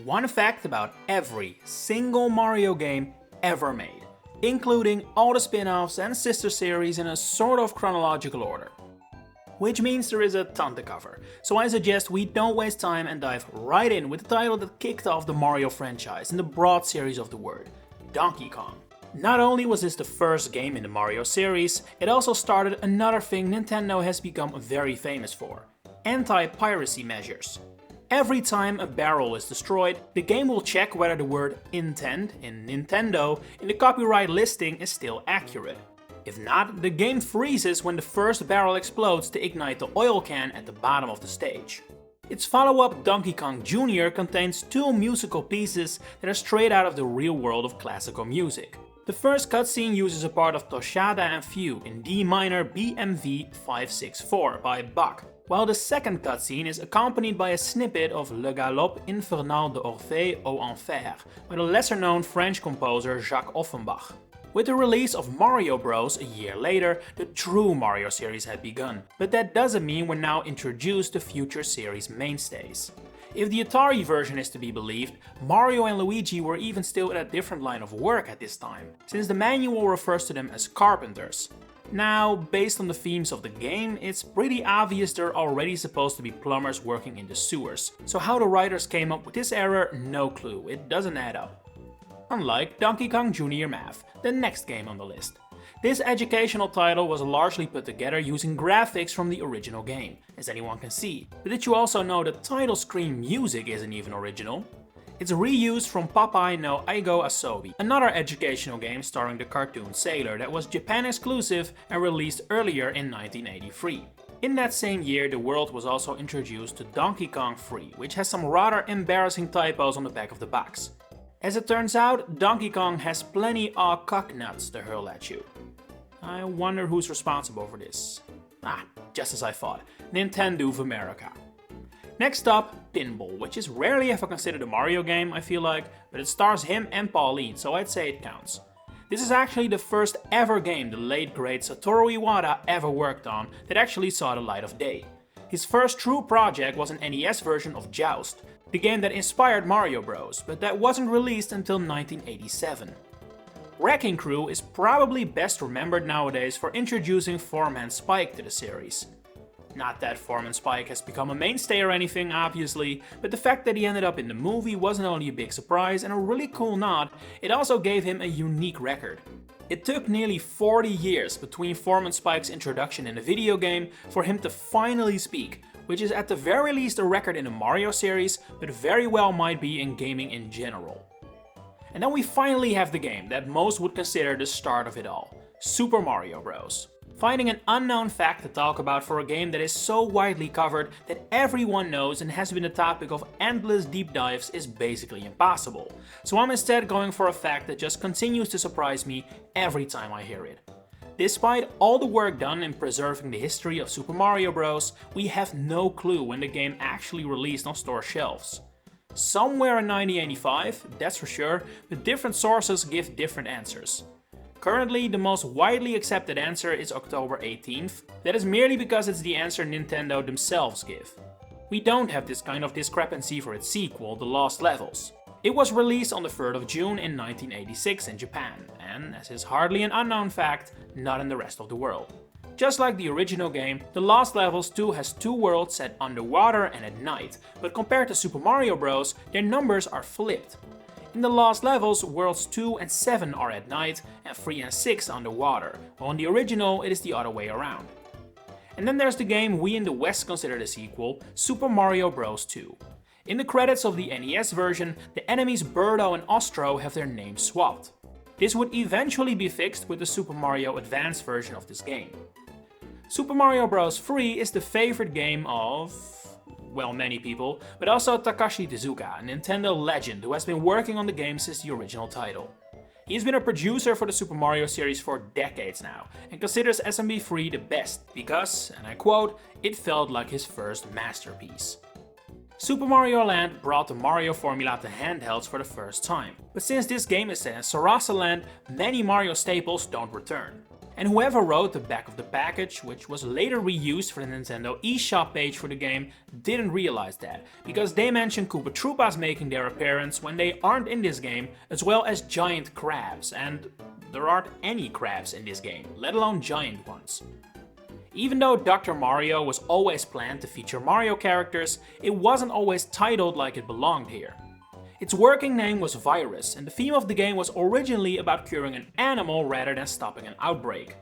One fact about every single Mario game ever made, including all the spin-offs and sister series in a sort of chronological order. Which means there is a ton to cover, so I suggest we don't waste time and dive right in with the title that kicked off the Mario franchise in the broad series of the word, Donkey Kong. Not only was this the first game in the Mario series, it also started another thing Nintendo has become very famous for: anti-piracy measures. Every time a barrel is destroyed, the game will check whether the word "intend" in Nintendo in the copyright listing is still accurate. If not, the game freezes when the first barrel explodes to ignite the oil can at the bottom of the stage. Its follow-up Donkey Kong Jr. contains two musical pieces that are straight out of the real world of classical music. The first cutscene uses a part of Toshada and Fugue in D minor BMV 564 by Bach, while the second cutscene is accompanied by a snippet of Le Galop Infernal de Orphée au Enfer by the lesser-known French composer Jacques Offenbach. With the release of Mario Bros. A year later, the true Mario series had begun, but that doesn't mean we're now introduced to future series mainstays. If the Atari version is to be believed, Mario and Luigi were even still in a different line of work at this time, since the manual refers to them as carpenters. Now, based on the themes of the game, it's pretty obvious they're already supposed to be plumbers working in the sewers, so how the writers came up with this error, no clue, it doesn't add up. Unlike Donkey Kong Jr. Math, the next game on the list. This educational title was largely put together using graphics from the original game, as anyone can see. But did you also know the title screen music isn't even original? It's reused from Popeye no Aigo Asobi, another educational game starring the cartoon sailor that was Japan exclusive and released earlier in 1983. In that same year, the world was also introduced to Donkey Kong Free, which has some rather embarrassing typos on the back of the box. As it turns out, Donkey Kong has plenty of cocknuts to hurl at you. I wonder who's responsible for this. Just as I thought, Nintendo of America. Next up, Pinball, which is rarely ever considered a Mario game, I feel like, but it stars him and Pauline, so I'd say it counts. This is actually the first ever game the late great Satoru Iwata ever worked on that actually saw the light of day. His first true project was an NES version of Joust, the game that inspired Mario Bros, but that wasn't released until 1987. Wrecking Crew is probably best remembered nowadays for introducing Foreman Spike to the series. Not that Foreman Spike has become a mainstay or anything, obviously, but the fact that he ended up in the movie wasn't only a big surprise and a really cool nod, it also gave him a unique record. It took nearly 40 years between Foreman Spike's introduction in the video game for him to finally speak, which is at the very least a record in the Mario series, but very well might be in gaming in general. And then we finally have the game that most would consider the start of it all, Super Mario Bros. Finding an unknown fact to talk about for a game that is so widely covered that everyone knows and has been the topic of endless deep dives is basically impossible. So I'm instead going for a fact that just continues to surprise me every time I hear it. Despite all the work done in preserving the history of Super Mario Bros., we have no clue when the game actually released on store shelves. Somewhere in 1985, that's for sure, but different sources give different answers. Currently, the most widely accepted answer is October 18th. That is merely because it's the answer Nintendo themselves give. We don't have this kind of discrepancy for its sequel, The Lost Levels. It was released on the 3rd of June in 1986 in Japan, and, as is hardly an unknown fact, not in the rest of the world. Just like the original game, The Lost Levels 2 has two worlds set underwater and at night, but compared to Super Mario Bros., their numbers are flipped. In The Lost Levels, worlds 2 and 7 are at night and 3 and 6 underwater, while in the original it is the other way around. And then there's the game we in the West consider the sequel, Super Mario Bros. 2. In the credits of the NES version, the enemies Birdo and Ostro have their names swapped. This would eventually be fixed with the Super Mario Advance version of this game. Super Mario Bros. 3 is the favorite game of, well, many people, but also Takashi Tezuka, a Nintendo legend who has been working on the game since the original title. He's been a producer for the Super Mario series for decades now, and considers SMB3 the best because, and I quote, "it felt like his first masterpiece." Super Mario Land brought the Mario formula to handhelds for the first time, but since this game is set in Sarasa Land, many Mario staples don't return. And whoever wrote the back of the package, which was later reused for the Nintendo eShop page for the game, didn't realize that, because they mentioned Koopa Troopas making their appearance when they aren't in this game, as well as giant crabs, and there aren't any crabs in this game, let alone giant ones. Even though Dr. Mario was always planned to feature Mario characters, it wasn't always titled like it belonged here. Its working name was Virus, and the theme of the game was originally about curing an animal rather than stopping an outbreak.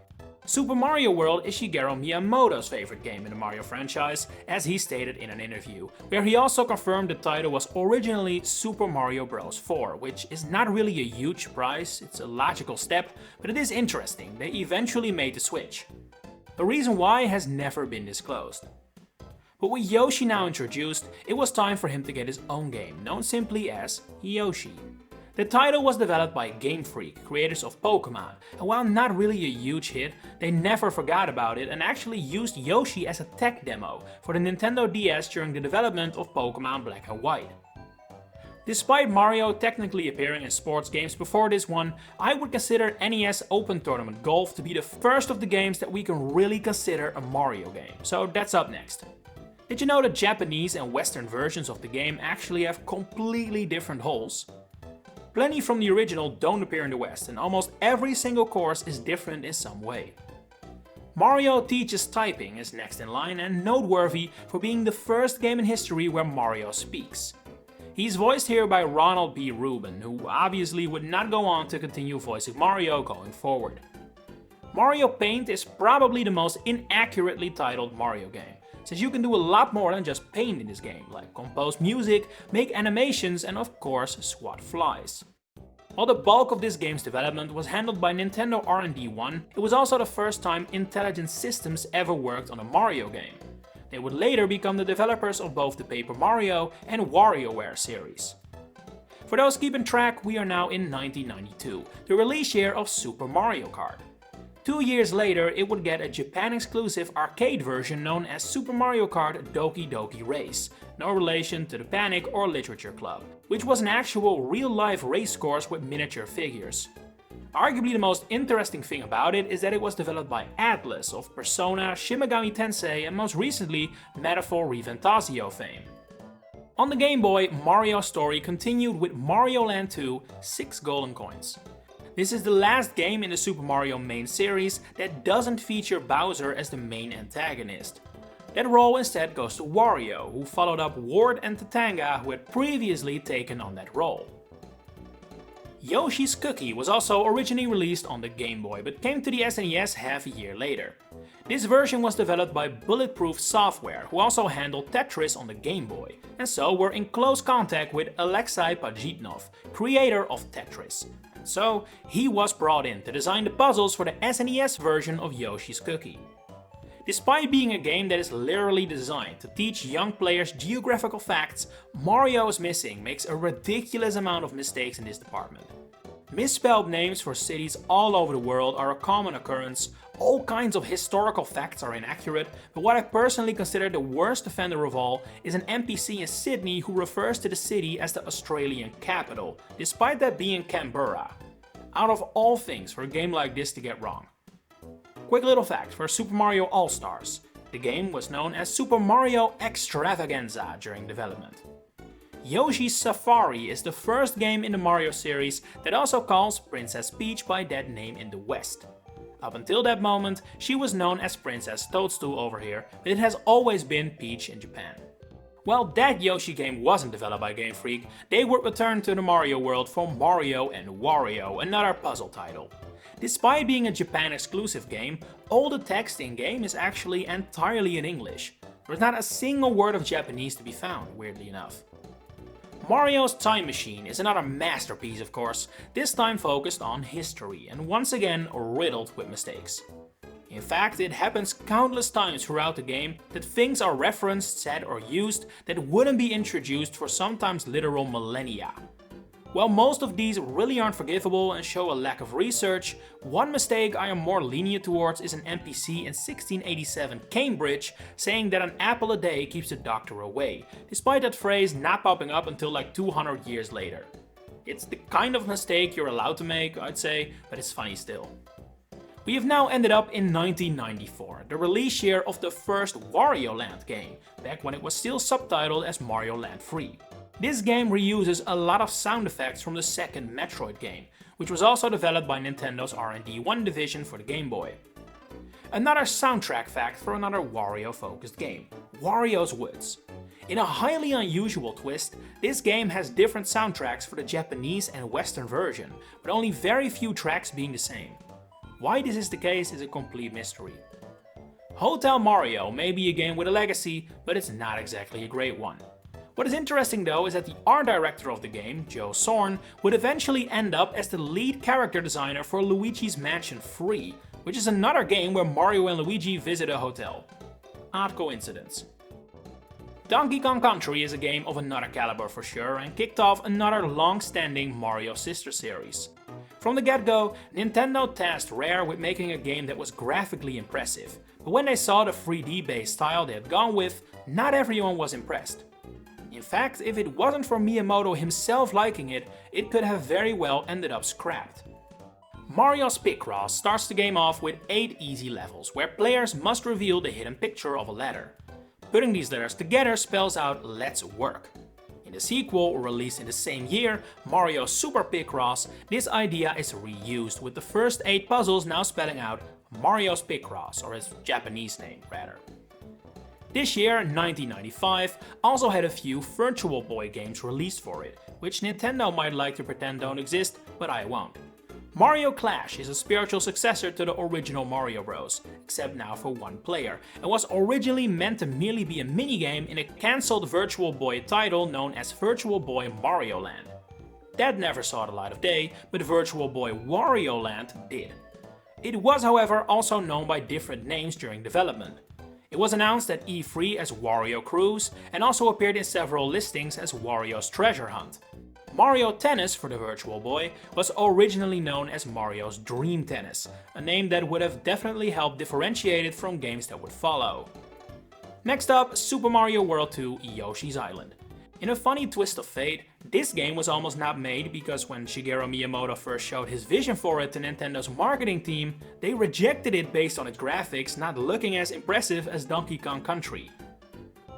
Super Mario World is Shigeru Miyamoto's favorite game in the Mario franchise, as he stated in an interview, where he also confirmed the title was originally Super Mario Bros. 4, which is not really a huge surprise, it's a logical step, but it is interesting, they eventually made the switch. The reason why has never been disclosed. But with Yoshi now introduced, it was time for him to get his own game, known simply as Yoshi. The title was developed by Game Freak, creators of Pokemon, and while not really a huge hit, they never forgot about it and actually used Yoshi as a tech demo for the Nintendo DS during the development of Pokemon Black and White. Despite Mario technically appearing in sports games before this one, I would consider NES Open Tournament Golf to be the first of the games that we can really consider a Mario game, so that's up next. Did you know that Japanese and Western versions of the game actually have completely different holes? Plenty from the original don't appear in the West, and almost every single course is different in some way. Mario Teaches Typing is next in line and noteworthy for being the first game in history where Mario speaks. He's voiced here by Ronald B. Rubin, who obviously would not go on to continue voicing Mario going forward. Mario Paint is probably the most inaccurately titled Mario game, since you can do a lot more than just paint in this game, like compose music, make animations and of course swat flies. While the bulk of this game's development was handled by Nintendo R&D 1, it was also the first time Intelligent Systems ever worked on a Mario game. They would later become the developers of both the Paper Mario and WarioWare series. For those keeping track, we are now in 1992, the release year of Super Mario Kart. 2 years later, it would get a Japan-exclusive arcade version known as Super Mario Kart Doki Doki Race, no relation to the Panic or Literature Club, which was an actual real-life race course with miniature figures. Arguably the most interesting thing about it is that it was developed by Atlus of Persona, Shin Megami Tensei and most recently Metaphor Reventasio fame. On the Game Boy, Mario's story continued with Mario Land 2, 6 golden coins. This is the last game in the Super Mario main series that doesn't feature Bowser as the main antagonist. That role instead goes to Wario, who followed up Ward and Tatanga, who had previously taken on that role. Yoshi's Cookie was also originally released on the Game Boy, but came to the SNES half a year later. This version was developed by Bulletproof Software, who also handled Tetris on the Game Boy, and so were in close contact with Alexei Pajitnov, creator of Tetris. So he was brought in to design the puzzles for the SNES version of Yoshi's Cookie. Despite being a game that is literally designed to teach young players geographical facts, Mario's Missing makes a ridiculous amount of mistakes in this department. Misspelled names for cities all over the world are a common occurrence, all kinds of historical facts are inaccurate, but what I personally consider the worst offender of all is an NPC in Sydney who refers to the city as the Australian capital, despite that being Canberra. Out of all things for a game like this to get wrong. Quick little fact for Super Mario All-Stars. The game was known as Super Mario Extravaganza during development. Yoshi's Safari is the first game in the Mario series that also calls Princess Peach by that name in the West. Up until that moment, she was known as Princess Toadstool over here, but it has always been Peach in Japan. While that Yoshi game wasn't developed by Game Freak, they would return to the Mario world for Mario and Wario, another puzzle title. Despite being a Japan exclusive game, all the text in-game is actually entirely in English. There's not a single word of Japanese to be found, weirdly enough. Mario's Time Machine is another masterpiece of course, this time focused on history and once again riddled with mistakes. In fact, it happens countless times throughout the game that things are referenced, said or used that wouldn't be introduced for sometimes literal millennia. While most of these really aren't forgivable and show a lack of research, one mistake I am more lenient towards is an NPC in 1687 Cambridge saying that an apple a day keeps the doctor away, despite that phrase not popping up until like 200 years later. It's the kind of mistake you're allowed to make, I'd say, but it's funny still. We have now ended up in 1994, the release year of the first Wario Land game, back when it was still subtitled as Mario Land 3. This game reuses a lot of sound effects from the second Metroid game, which was also developed by Nintendo's R&D 1 division for the Game Boy. Another soundtrack fact for another Wario-focused game, Wario's Woods. In a highly unusual twist, this game has different soundtracks for the Japanese and Western version, but only very few tracks being the same. Why this is the case is a complete mystery. Hotel Mario may be a game with a legacy, but it's not exactly a great one. What is interesting though is that the art director of the game, Joe Sorn, would eventually end up as the lead character designer for Luigi's Mansion 3, which is another game where Mario and Luigi visit a hotel. Odd coincidence. Donkey Kong Country is a game of another caliber for sure and kicked off another long-standing Mario sister series. From the get-go, Nintendo tasked Rare with making a game that was graphically impressive, but when they saw the 3D-based style they had gone with, not everyone was impressed. In fact, if it wasn't for Miyamoto himself liking it, it could have very well ended up scrapped. Mario's Picross starts the game off with 8 easy levels, where players must reveal the hidden picture of a letter. Putting these letters together spells out "Let's work." In the sequel, released in the same year, Mario Super Picross, this idea is reused, with the first 8 puzzles now spelling out Mario's Picross, or his Japanese name rather. This year, 1995, also had a few Virtual Boy games released for it, which Nintendo might like to pretend don't exist, but I won't. Mario Clash is a spiritual successor to the original Mario Bros, except now for one player, and was originally meant to merely be a minigame in a cancelled Virtual Boy title known as Virtual Boy Mario Land. That never saw the light of day, but Virtual Boy Wario Land did. It was, however, also known by different names during development. It was announced at E3 as Wario Cruise, and also appeared in several listings as Wario's Treasure Hunt. Mario Tennis for the Virtual Boy was originally known as Mario's Dream Tennis, a name that would have definitely helped differentiate it from games that would follow. Next up, Super Mario World 2 Yoshi's Island. In a funny twist of fate, this game was almost not made because when Shigeru Miyamoto first showed his vision for it to Nintendo's marketing team, they rejected it based on its graphics not looking as impressive as Donkey Kong Country.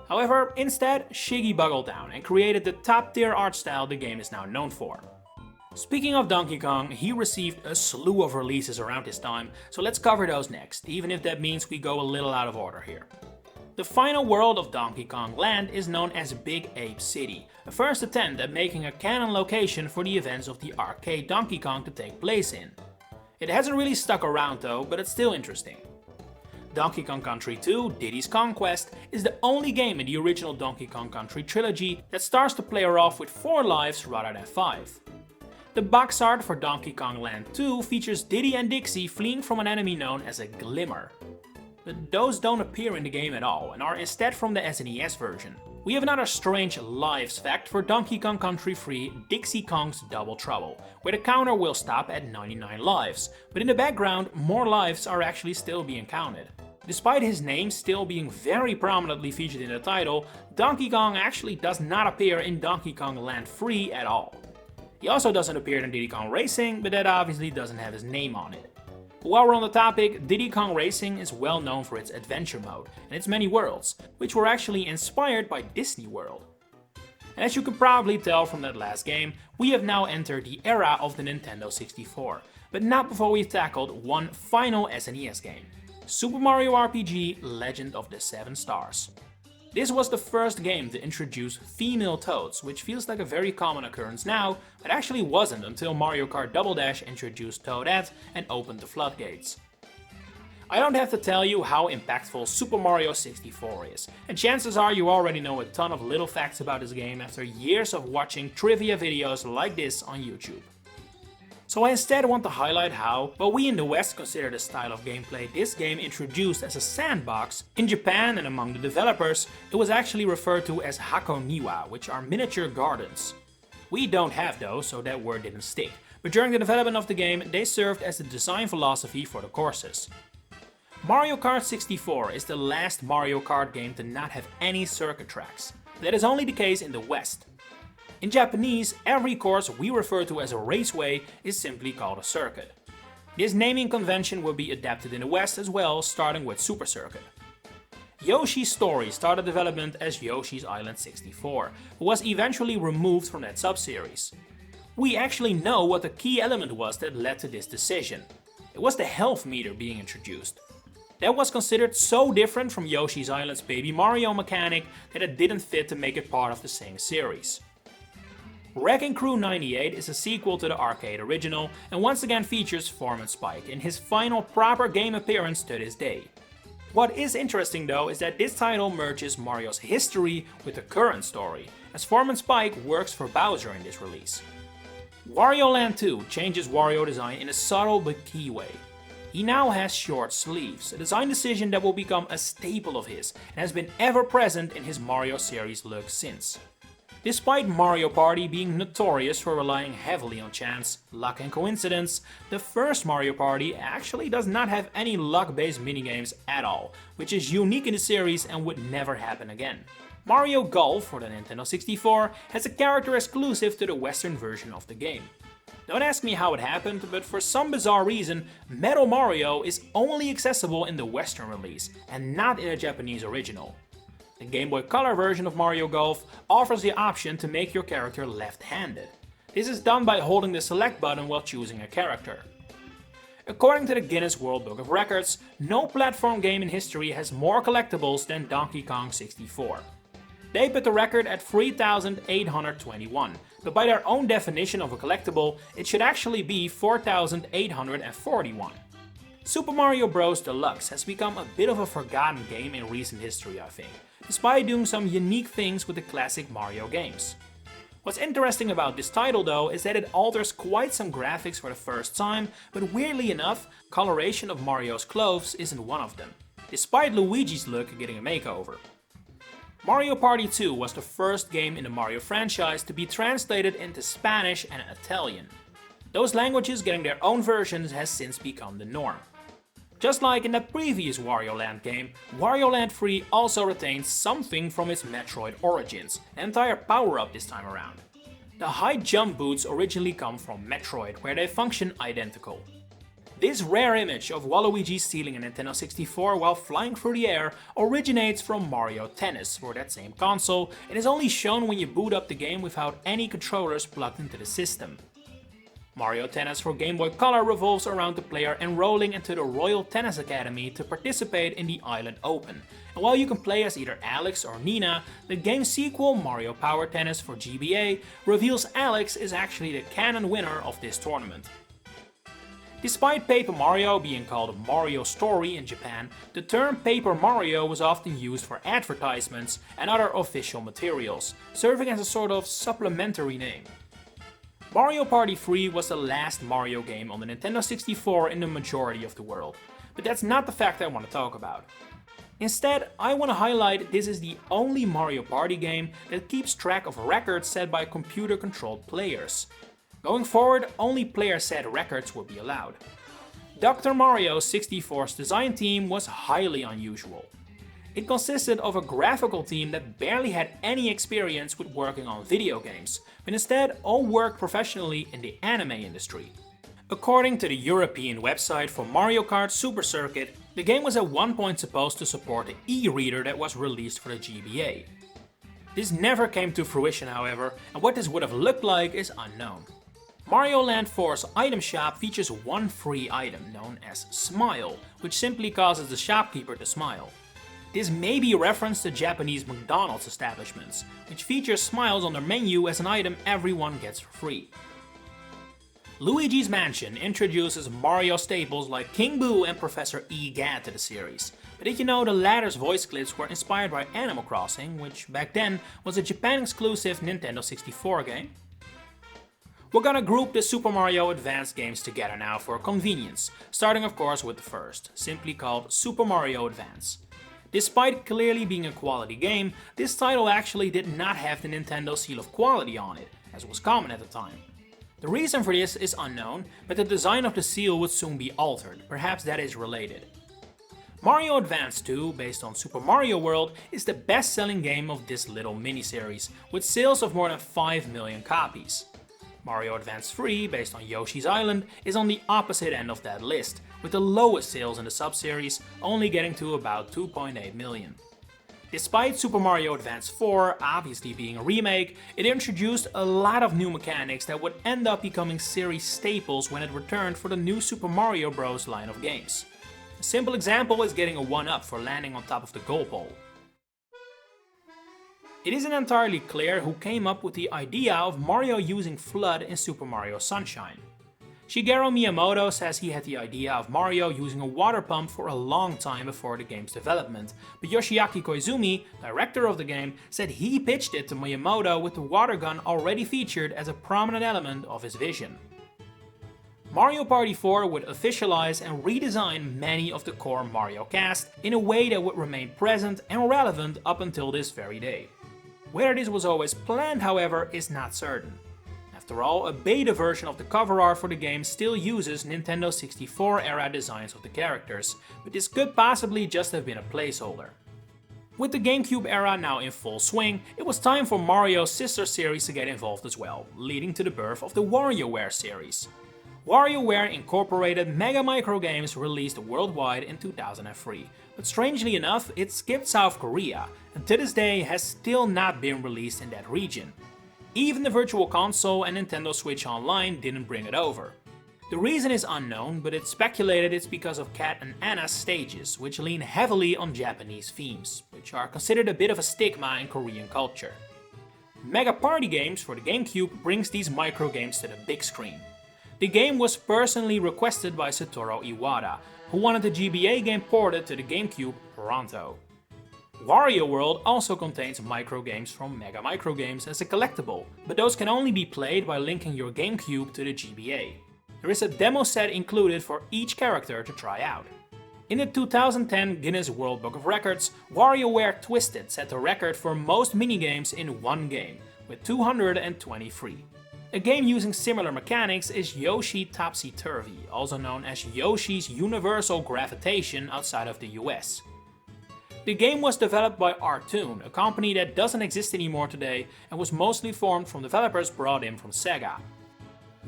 However, instead, Shiggy buckled down and created the top-tier art style the game is now known for. Speaking of Donkey Kong, he received a slew of releases around his time, so let's cover those next, even if that means we go a little out of order here. The final world of Donkey Kong Land is known as Big Ape City, a first attempt at making a canon location for the events of the arcade Donkey Kong to take place in. It hasn't really stuck around though, but it's still interesting. Donkey Kong Country 2 Diddy's Conquest is the only game in the original Donkey Kong Country trilogy that starts the player off with 4 lives rather than 5. The box art for Donkey Kong Land 2 features Diddy and Dixie fleeing from an enemy known as a Glimmer. But those don't appear in the game at all and are instead from the SNES version. We have another strange lives fact for Donkey Kong Country 3 Dixie Kong's Double Trouble, where the counter will stop at 99 lives, but in the background more lives are actually still being counted. Despite his name still being very prominently featured in the title, Donkey Kong actually does not appear in Donkey Kong Land 3 at all. He also doesn't appear in Diddy Kong Racing, but that obviously doesn't have his name on it. But while we're on the topic, Diddy Kong Racing is well known for its adventure mode and its many worlds, which were actually inspired by Disney World. And as you can probably tell from that last game, we have now entered the era of the Nintendo 64, but not before we've tackled one final SNES game. Super Mario RPG Legend of the Seven Stars. This was the first game to introduce female Toads, which feels like a very common occurrence now, but actually wasn't until Mario Kart Double Dash introduced Toadette and opened the floodgates. I don't have to tell you how impactful Super Mario 64 is, and chances are you already know a ton of little facts about this game after years of watching trivia videos like this on YouTube. So I instead want to highlight how, while we in the West consider the style of gameplay this game introduced as a sandbox, in Japan and among the developers, it was actually referred to as Hakoniwa, which are miniature gardens. We don't have those, so that word didn't stick, but during the development of the game, they served as the design philosophy for the courses. Mario Kart 64 is the last Mario Kart game to not have any circuit tracks. That is only the case in the West. In Japanese, every course we refer to as a raceway is simply called a circuit. This naming convention would be adapted in the West as well, starting with Super Circuit. Yoshi's Story started development as Yoshi's Island 64, but was eventually removed from that subseries. We actually know what the key element was that led to this decision. It was the health meter being introduced. That was considered so different from Yoshi's Island's Baby Mario mechanic that it didn't fit to make it part of the same series. Wrecking Crew 98 is a sequel to the arcade original and once again features Foreman Spike in his final proper game appearance to this day. What is interesting though is that this title merges Mario's history with the current story, as Foreman Spike works for Bowser in this release. Wario Land 2 changes Wario design in a subtle but key way. He now has short sleeves, a design decision that will become a staple of his and has been ever present in his Mario series look since. Despite Mario Party being notorious for relying heavily on chance, luck and coincidence, the first Mario Party actually does not have any luck-based minigames at all, which is unique in the series and would never happen again. Mario Golf for the Nintendo 64 has a character exclusive to the Western version of the game. Don't ask me how it happened, but for some bizarre reason, Metal Mario is only accessible in the Western release and not in a Japanese original. The Game Boy Color version of Mario Golf offers the option to make your character left-handed. This is done by holding the select button while choosing a character. According to the Guinness World Book of Records, no platform game in history has more collectibles than Donkey Kong 64. They put the record at 3,821, but by their own definition of a collectible, it should actually be 4,841. Super Mario Bros. Deluxe has become a bit of a forgotten game in recent history, I think, despite doing some unique things with the classic Mario games. What's interesting about this title though is that it alters quite some graphics for the first time, but weirdly enough, coloration of Mario's clothes isn't one of them, despite Luigi's look getting a makeover. Mario Party 2 was the first game in the Mario franchise to be translated into Spanish and Italian. Those languages getting their own versions has since become the norm. Just like in the previous Wario Land game, Wario Land 3 also retains something from its Metroid origins, an entire power-up this time around. The high jump boots originally come from Metroid, where they function identical. This rare image of Waluigi stealing a Nintendo 64 while flying through the air originates from Mario Tennis for that same console and is only shown when you boot up the game without any controllers plugged into the system. Mario Tennis for Game Boy Color revolves around the player enrolling into the Royal Tennis Academy to participate in the Island Open, and while you can play as either Alex or Nina, the game's sequel Mario Power Tennis for GBA reveals Alex is actually the canon winner of this tournament. Despite Paper Mario being called Mario Story in Japan, the term Paper Mario was often used for advertisements and other official materials, serving as a sort of supplementary name. Mario Party 3 was the last Mario game on the Nintendo 64 in the majority of the world, but that's not the fact I want to talk about. Instead, I want to highlight this is the only Mario Party game that keeps track of records set by computer-controlled players. Going forward, only player-set records will be allowed. Dr. Mario 64's design team was highly unusual. It consisted of a graphical team that barely had any experience with working on video games, but instead all worked professionally in the anime industry. According to the European website for Mario Kart Super Circuit, the game was at one point supposed to support the e-reader that was released for the GBA. This never came to fruition, however, and what this would have looked like is unknown. Mario Land 4's item shop features one free item known as Smile, which simply causes the shopkeeper to smile. This may be a reference to Japanese McDonald's establishments, which features smiles on their menu as an item everyone gets for free. Luigi's Mansion introduces Mario staples like King Boo and Professor Egad to the series, but did you know the latter's voice clips were inspired by Animal Crossing, which back then was a Japan-exclusive Nintendo 64 game? We're gonna group the Super Mario Advance games together now for convenience, starting of course with the first, simply called Super Mario Advance. Despite clearly being a quality game, this title actually did not have the Nintendo seal of quality on it, as was common at the time. The reason for this is unknown, but the design of the seal would soon be altered, perhaps that is related. Mario Advance 2, based on Super Mario World, is the best-selling game of this little miniseries, with sales of more than 5 million copies. Mario Advance 3, based on Yoshi's Island, is on the opposite end of that list, with the lowest sales in the sub-series only getting to about 2.8 million. Despite Super Mario Advance 4 obviously being a remake, it introduced a lot of new mechanics that would end up becoming series staples when it returned for the new Super Mario Bros. Line of games. A simple example is getting a 1-up for landing on top of the goal pole. It isn't entirely clear who came up with the idea of Mario using FLUDD in Super Mario Sunshine. Shigeru Miyamoto says he had the idea of Mario using a water pump for a long time before the game's development, but Yoshiaki Koizumi, director of the game, said he pitched it to Miyamoto with the water gun already featured as a prominent element of his vision. Mario Party 4 would officialize and redesign many of the core Mario cast in a way that would remain present and relevant up until this very day. Whether this was always planned, however, is not certain. After all, a beta version of the cover art for the game still uses Nintendo 64 era designs of the characters, but this could possibly just have been a placeholder. With the GameCube era now in full swing, it was time for Mario's sister series to get involved as well, leading to the birth of the WarioWare series. WarioWare incorporated Mega Micro games released worldwide in 2003, but strangely enough, it skipped South Korea, and to this day has still not been released in that region. Even the Virtual Console and Nintendo Switch Online didn't bring it over. The reason is unknown, but it's speculated it's because of Cat and Anna's stages, which lean heavily on Japanese themes, which are considered a bit of a stigma in Korean culture. Mega Party Games for the GameCube brings these micro games to the big screen. The game was personally requested by Satoru Iwata, who wanted the GBA game ported to the GameCube pronto. Wario World also contains micro games from Mega Micro Games as a collectible, but those can only be played by linking your GameCube to the GBA. There is a demo set included for each character to try out. In the 2010 Guinness World Book of Records, WarioWare Twisted set the record for most minigames in one game, with 223. A game using similar mechanics is Yoshi Topsy Turvy, also known as Yoshi's Universal Gravitation outside of the US. The game was developed by Artoon, a company that doesn't exist anymore today and was mostly formed from developers brought in from Sega.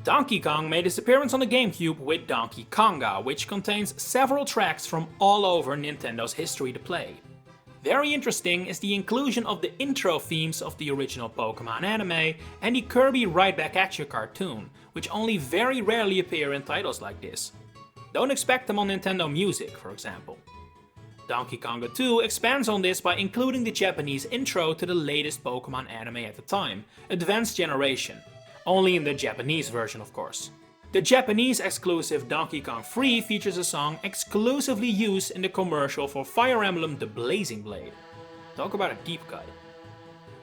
Donkey Kong made his appearance on the GameCube with Donkey Konga, which contains several tracks from all over Nintendo's history to play. Very interesting is the inclusion of the intro themes of the original Pokemon anime and the Kirby Right Back At You cartoon, which only very rarely appear in titles like this. Don't expect them on Nintendo Music, for example. Donkey Konga 2 expands on this by including the Japanese intro to the latest Pokemon anime at the time, Advanced Generation. Only in the Japanese version, of course. The Japanese exclusive Donkey Kong 3 features a song exclusively used in the commercial for Fire Emblem The Blazing Blade. Talk about a deep cut.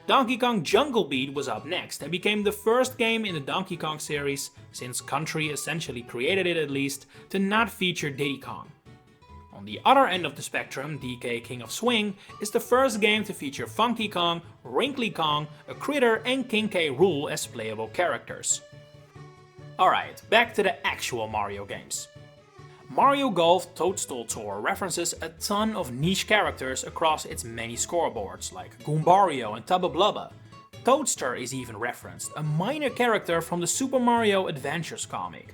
Donkey Kong Jungle Beat was up next and became the first game in the Donkey Kong series, since Country essentially created it at least, to not feature Diddy Kong. On the other end of the spectrum, DK King of Swing is the first game to feature Funky Kong, Wrinkly Kong, a Critter and King K. Rool as playable characters. Alright, back to the actual Mario games. Mario Golf Toadstool Tour references a ton of niche characters across its many scoreboards, like Goombario and Tubba Blubba. Toadster is even referenced, a minor character from the Super Mario Adventures comic.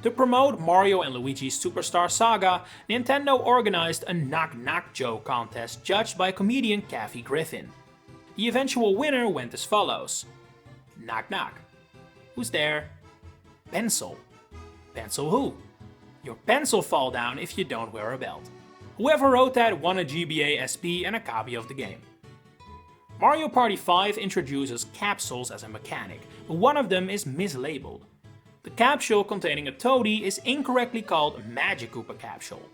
To promote Mario and Luigi's Superstar Saga, Nintendo organized a Knock Knock Joke contest judged by comedian Kathy Griffin. The eventual winner went as follows. Knock knock. Who's there? Pencil. Pencil who? Your pencil fall down if you don't wear a belt. Whoever wrote that won a GBA SP and a copy of the game. Mario Party 5 introduces capsules as a mechanic, but one of them is mislabeled. The capsule containing a toadie is incorrectly called Magic Koopa Capsule.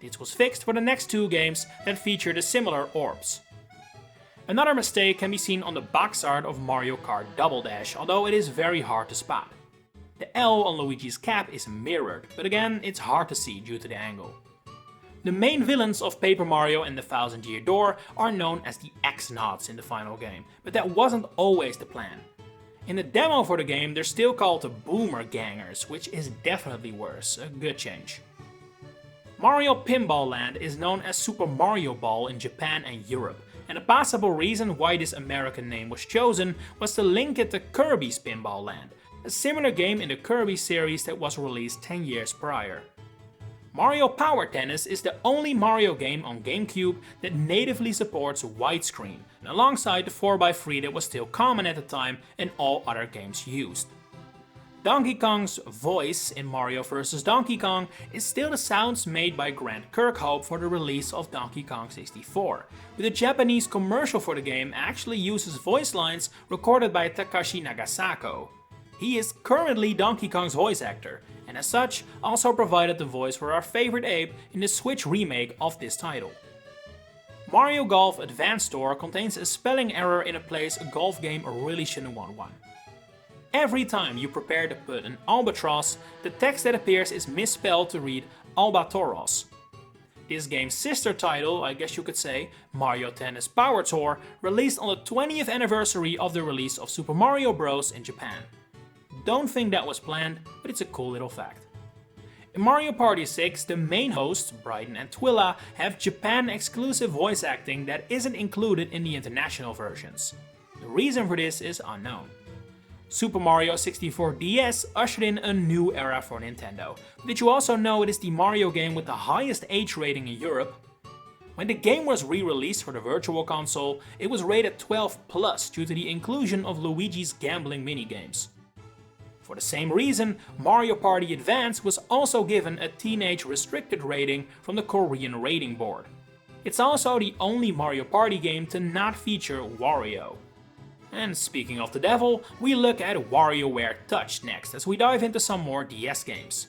This was fixed for the next two games that featured a similar orbs. Another mistake can be seen on the box art of Mario Kart Double Dash, although it is very hard to spot. The L on Luigi's cap is mirrored, but again, it's hard to see due to the angle. The main villains of Paper Mario and the Thousand Year Door are known as the X-Nauts in the final game, but that wasn't always the plan. In the demo for the game, they're still called the Boomer Gangers, which is definitely worse, a good change. Mario Pinball Land is known as Super Mario Ball in Japan and Europe, and a possible reason why this American name was chosen was to link it to Kirby's Pinball Land, a similar game in the Kirby series that was released 10 years prior. Mario Power Tennis is the only Mario game on GameCube that natively supports widescreen, alongside the 4x3 that was still common at the time and all other games used. Donkey Kong's voice in Mario vs. Donkey Kong is still the sounds made by Grant Kirkhope for the release of Donkey Kong 64, but the Japanese commercial for the game actually uses voice lines recorded by Takashi Nagasako. He is currently Donkey Kong's voice actor, and as such also provided the voice for our favorite ape in the Switch remake of this title. Mario Golf Advanced Tour contains a spelling error in a place a golf game really shouldn't want one. Every time you prepare to put an albatross, the text that appears is misspelled to read Albatoros. This game's sister title, I guess you could say, Mario Tennis Power Tour, released on the 20th anniversary of the release of Super Mario Bros. In Japan. Don't think that was planned, but it's a cool little fact. In Mario Party 6, the main hosts, Bryden and Twilla, have Japan-exclusive voice acting that isn't included in the international versions. The reason for this is unknown. Super Mario 64 DS ushered in a new era for Nintendo. But did you also know it is the Mario game with the highest age rating in Europe? When the game was re-released for the Virtual Console, it was rated 12+ due to the inclusion of Luigi's gambling minigames. For the same reason, Mario Party Advance was also given a teenage restricted rating from the Korean rating board. It's also the only Mario Party game to not feature Wario. And speaking of the devil, we look at WarioWare Touch next as we dive into some more DS games.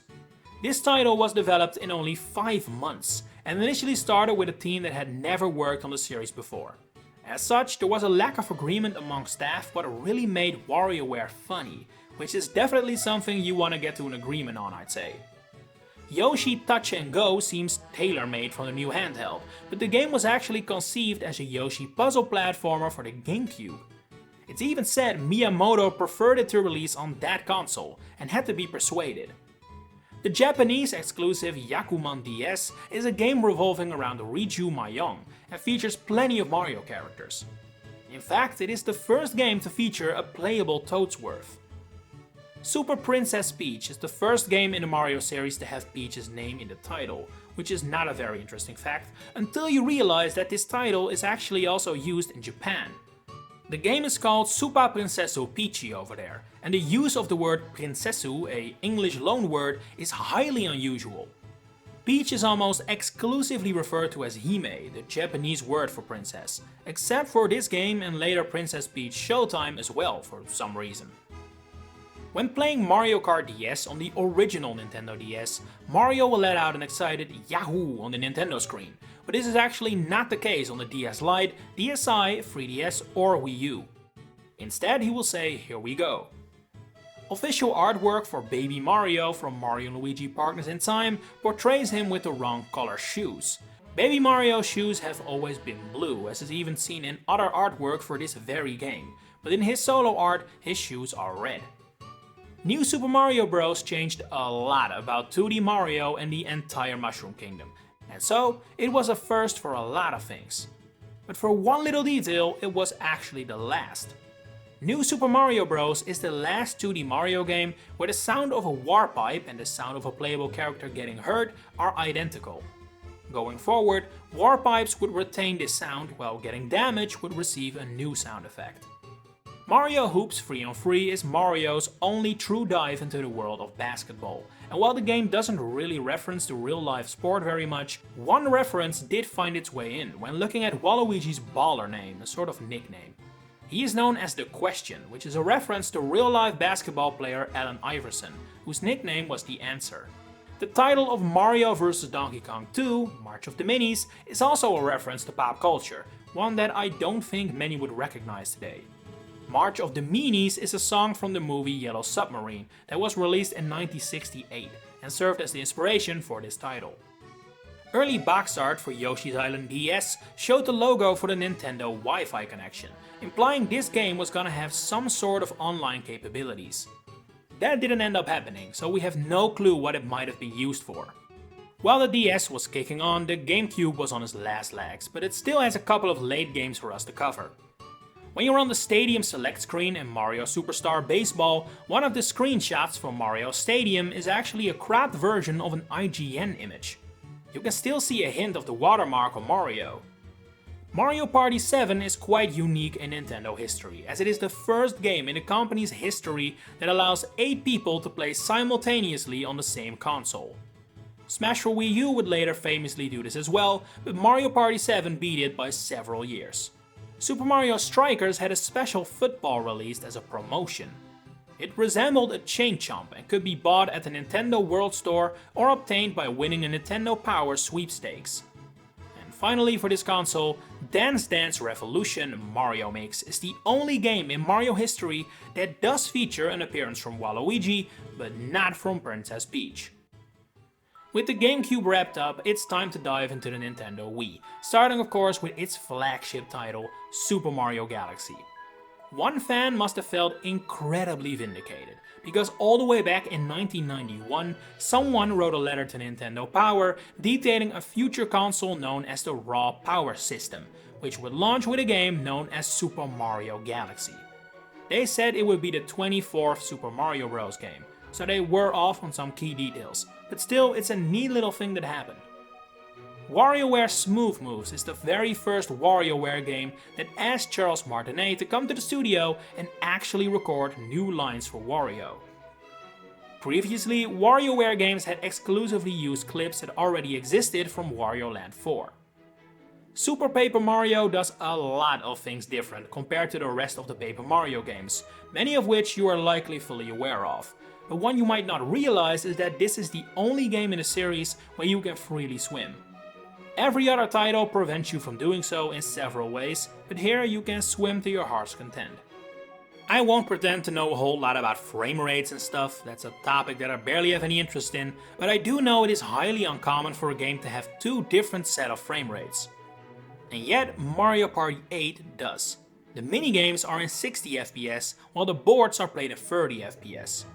This title was developed in only 5 months and initially started with a team that had never worked on the series before. As such, there was a lack of agreement among staff what really made WarioWare funny, which is definitely something you want to get to an agreement on, I'd say. Yoshi Touch and Go seems tailor-made for the new handheld, but the game was actually conceived as a Yoshi puzzle platformer for the GameCube. It's even said Miyamoto preferred it to release on that console and had to be persuaded. The Japanese exclusive Yakuman DS is a game revolving around Riju Mayong and features plenty of Mario characters. In fact, it is the first game to feature a playable Toadsworth. Super Princess Peach is the first game in the Mario series to have Peach's name in the title, which is not a very interesting fact until you realize that this title is actually also used in Japan. The game is called Supa Princessu Peachy over there, and the use of the word princessu, a English loanword, is highly unusual. Peach is almost exclusively referred to as Hime, the Japanese word for princess, except for this game and later Princess Peach Showtime as well for some reason. When playing Mario Kart DS on the original Nintendo DS, Mario will let out an excited Yahoo on the Nintendo screen, but this is actually not the case on the DS Lite, DSi, 3DS or Wii U. Instead, he will say, "Here we go." Official artwork for Baby Mario from Mario & Luigi Partners in Time portrays him with the wrong color shoes. Baby Mario's shoes have always been blue, as is even seen in other artwork for this very game, but in his solo art, his shoes are red. New Super Mario Bros. Changed a lot about 2D Mario and the entire Mushroom Kingdom, and so it was a first for a lot of things. But for one little detail, it was actually the last. New Super Mario Bros. Is the last 2D Mario game where the sound of a warpipe and the sound of a playable character getting hurt are identical. Going forward, warpipes would retain this sound while getting damaged would receive a new sound effect. Mario Hoops 3 on 3 is Mario's only true dive into the world of basketball, and while the game doesn't really reference the real-life sport very much, one reference did find its way in when looking at Waluigi's baller name, a sort of nickname. He is known as The Question, which is a reference to real-life basketball player Allen Iverson, whose nickname was The Answer. The title of Mario vs. Donkey Kong 2, March of the Minis, is also a reference to pop culture, one that I don't think many would recognize today. March of the Meanies is a song from the movie Yellow Submarine that was released in 1968 and served as the inspiration for this title. Early box art for Yoshi's Island DS showed the logo for the Nintendo Wi-Fi connection, implying this game was gonna have some sort of online capabilities. That didn't end up happening, so we have no clue what it might have been used for. While the DS was kicking on, the GameCube was on its last legs, but it still has a couple of late games for us to cover. When you're on the Stadium Select screen in Mario Superstar Baseball, one of the screenshots from Mario Stadium is actually a cropped version of an IGN image. You can still see a hint of the watermark on Mario. Mario Party 7 is quite unique in Nintendo history, as it is the first game in the company's history that allows 8 people to play simultaneously on the same console. Smash for Wii U would later famously do this as well, but Mario Party 7 beat it by several years. Super Mario Strikers had a special football released as a promotion. It resembled a chain chomp and could be bought at the Nintendo World Store or obtained by winning a Nintendo Power sweepstakes. And finally for this console, Dance Dance Revolution Mario Mix is the only game in Mario history that does feature an appearance from Waluigi, but not from Princess Peach. With the GameCube wrapped up, it's time to dive into the Nintendo Wii, starting of course with its flagship title, Super Mario Galaxy. One fan must have felt incredibly vindicated, because all the way back in 1991, someone wrote a letter to Nintendo Power detailing a future console known as the Raw Power System, which would launch with a game known as Super Mario Galaxy. They said it would be the 24th Super Mario Bros. Game, so they were off on some key details, but still it's a neat little thing that happened. WarioWare Smooth Moves is the very first WarioWare game that asked Charles Martinet to come to the studio and actually record new lines for Wario. Previously, WarioWare games had exclusively used clips that already existed from Wario Land 4. Super Paper Mario does a lot of things different compared to the rest of the Paper Mario games, many of which you are likely fully aware of. But one you might not realize is that this is the only game in the series where you can freely swim. Every other title prevents you from doing so in several ways, but here you can swim to your heart's content. I won't pretend to know a whole lot about frame rates and stuff, that's a topic that I barely have any interest in, but I do know it is highly uncommon for a game to have 2 different set of frame rates. And yet Mario Party 8 does. The minigames are in 60 FPS, while the boards are played in 30 FPS.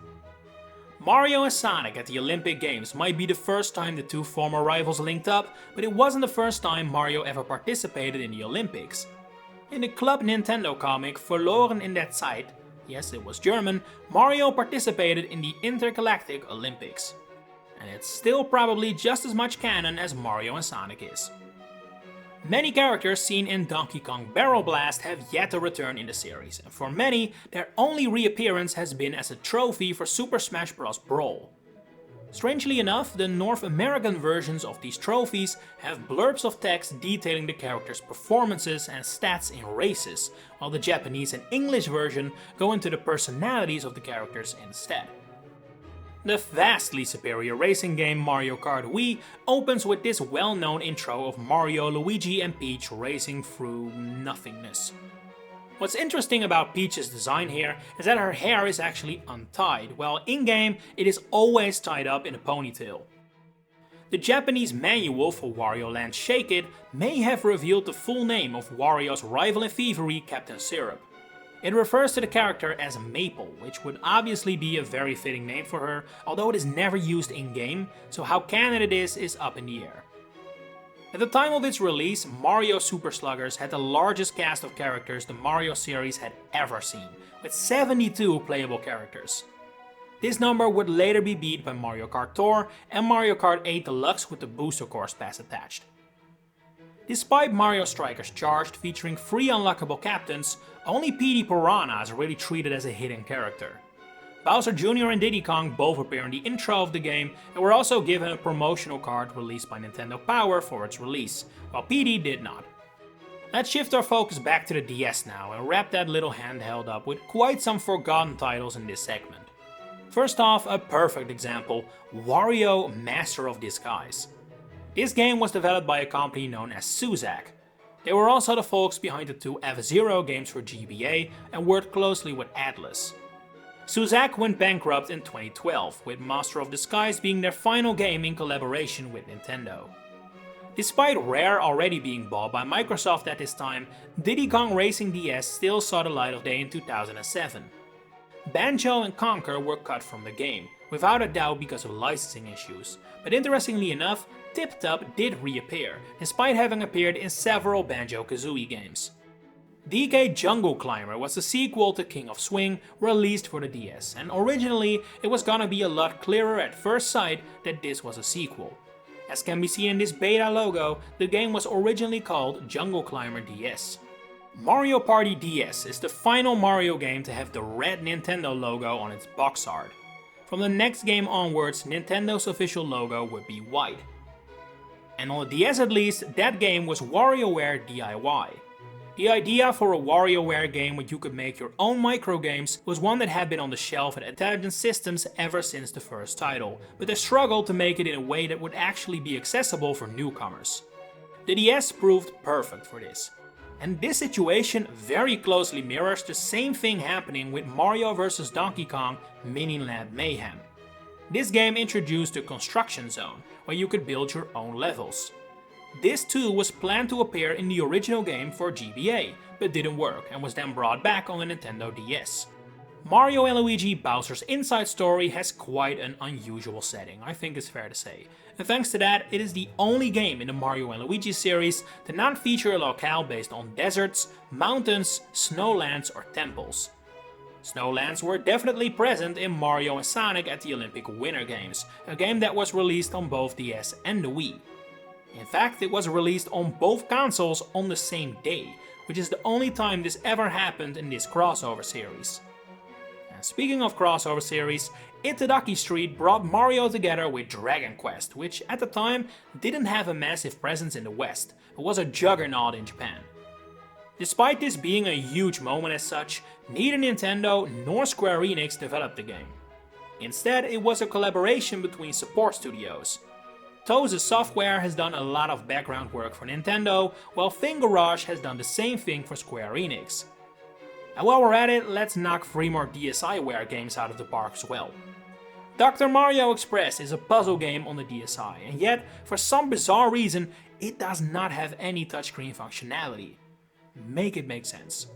Mario and Sonic at the Olympic Games might be the first time the 2 former rivals linked up, but it wasn't the first time Mario ever participated in the Olympics. In the Club Nintendo comic Verloren in der Zeit, yes it was German, Mario participated in the Intergalactic Olympics. And it's still probably just as much canon as Mario and Sonic is. Many characters seen in Donkey Kong Barrel Blast have yet to return in the series, and for many, their only reappearance has been as a trophy for Super Smash Bros. Brawl. Strangely enough, the North American versions of these trophies have blurbs of text detailing the characters' performances and stats in races, while the Japanese and English version go into the personalities of the characters instead. The vastly superior racing game Mario Kart Wii opens with this well-known intro of Mario, Luigi and Peach racing through nothingness. What's interesting about Peach's design here is that her hair is actually untied, while in-game it is always tied up in a ponytail. The Japanese manual for Wario Land Shake It may have revealed the full name of Wario's rival in thievery, Captain Syrup. It refers to the character as Maple, which would obviously be a very fitting name for her, although it is never used in-game, so how canon it is up in the air. At the time of its release, Mario Super Sluggers had the largest cast of characters the Mario series had ever seen, with 72 playable characters. This number would later be beat by Mario Kart Tour and Mario Kart 8 Deluxe with the Booster Course Pass attached. Despite Mario Strikers Charged featuring 3 unlockable captains, only Petey Piranha is really treated as a hidden character. Bowser Jr. and Diddy Kong both appear in the intro of the game and were also given a promotional card released by Nintendo Power for its release, while Petey did not. Let's shift our focus back to the DS now and wrap that little handheld up with quite some forgotten titles in this segment. First off, a perfect example, Wario Master of Disguise. This game was developed by a company known as Suzak. They were also the folks behind the 2 F-Zero games for GBA and worked closely with Atlus. Suzak went bankrupt in 2012, with Master of Disguise being their final game in collaboration with Nintendo. Despite Rare already being bought by Microsoft at this time, Diddy Kong Racing DS still saw the light of day in 2007. Banjo and Conker were cut from the game, without a doubt because of licensing issues, but interestingly enough, Tip Top did reappear, despite having appeared in several Banjo-Kazooie games. DK Jungle Climber was the sequel to King of Swing, released for the DS, and originally it was gonna be a lot clearer at first sight that this was a sequel. As can be seen in this beta logo, the game was originally called Jungle Climber DS. Mario Party DS is the final Mario game to have the red Nintendo logo on its box art. From the next game onwards, Nintendo's official logo would be white. And on the DS at least, that game was WarioWare DIY. The idea for a WarioWare game where you could make your own microgames was one that had been on the shelf at Intelligent Systems ever since the first title, but they struggled to make it in a way that would actually be accessible for newcomers. The DS proved perfect for this. And this situation very closely mirrors the same thing happening with Mario vs Donkey Kong Mini Land Mayhem. This game introduced a construction zone, where you could build your own levels. This too was planned to appear in the original game for GBA, but didn't work and was then brought back on the Nintendo DS. Mario and Luigi Bowser's Inside Story has quite an unusual setting, I think it's fair to say. And thanks to that, it is the only game in the Mario and Luigi series to not feature a locale based on deserts, mountains, snowlands or temples. Snowlands were definitely present in Mario and Sonic at the Olympic Winter Games, a game that was released on both DS and the Wii. In fact, it was released on both consoles on the same day, which is the only time this ever happened in this crossover series. And speaking of crossover series, Itadaki Street brought Mario together with Dragon Quest, which at the time didn't have a massive presence in the West, but was a juggernaut in Japan. Despite this being a huge moment as such, neither Nintendo nor Square Enix developed the game. Instead, it was a collaboration between support studios. Toze Software has done a lot of background work for Nintendo, while Fingarage has done the same thing for Square Enix. And while we're at it, let's knock 3 more DSiWare games out of the park as well. Dr. Mario Express is a puzzle game on the DSi, and yet, for some bizarre reason, it does not have any touchscreen functionality. Make it make sense.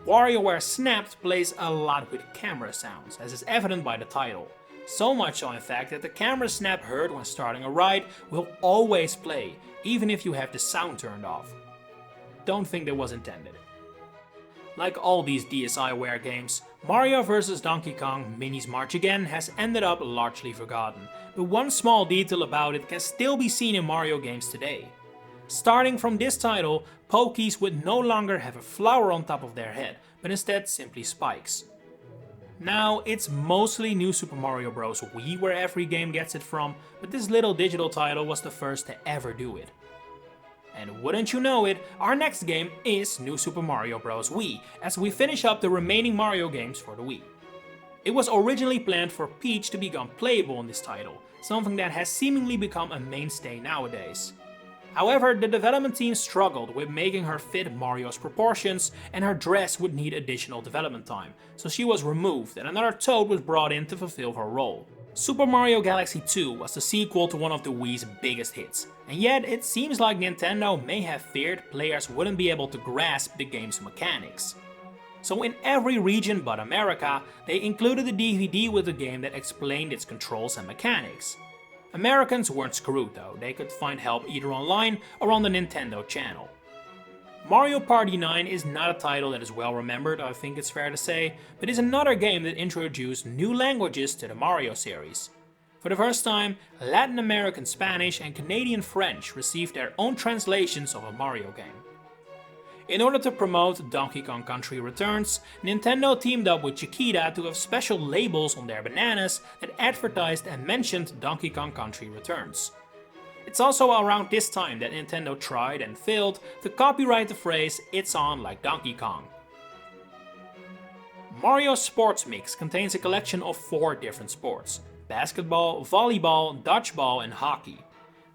WarioWare Snapped plays a lot with camera sounds, as is evident by the title. So much so in fact that the camera snap heard when starting a ride will always play, even if you have the sound turned off. Don't think that was intended. Like all these DSiWare games, Mario vs Donkey Kong Minis March Again has ended up largely forgotten, but one small detail about it can still be seen in Mario games today. Starting from this title, Pokies would no longer have a flower on top of their head, but instead simply spikes. Now, it's mostly New Super Mario Bros. Wii where every game gets it from, but this little digital title was the first to ever do it. And wouldn't you know it, our next game is New Super Mario Bros. Wii, as we finish up the remaining Mario games for the Wii. It was originally planned for Peach to become playable in this title, something that has seemingly become a mainstay nowadays. However, the development team struggled with making her fit Mario's proportions, and her dress would need additional development time, so she was removed and another Toad was brought in to fulfill her role. Super Mario Galaxy 2 was the sequel to one of the Wii's biggest hits, and yet it seems like Nintendo may have feared players wouldn't be able to grasp the game's mechanics. So in every region but America, they included a DVD with the game that explained its controls and mechanics. Americans weren't screwed though, they could find help either online or on the Nintendo channel. Mario Party 9 is not a title that is well remembered, I think it's fair to say, but is another game that introduced new languages to the Mario series. For the first time, Latin American Spanish and Canadian French received their own translations of a Mario game. In order to promote Donkey Kong Country Returns, Nintendo teamed up with Chiquita to have special labels on their bananas that advertised and mentioned Donkey Kong Country Returns. It's also around this time that Nintendo tried and failed to copyright the phrase "It's on like Donkey Kong." Mario Sports Mix contains a collection of 4 different sports: basketball, volleyball, dodgeball and hockey.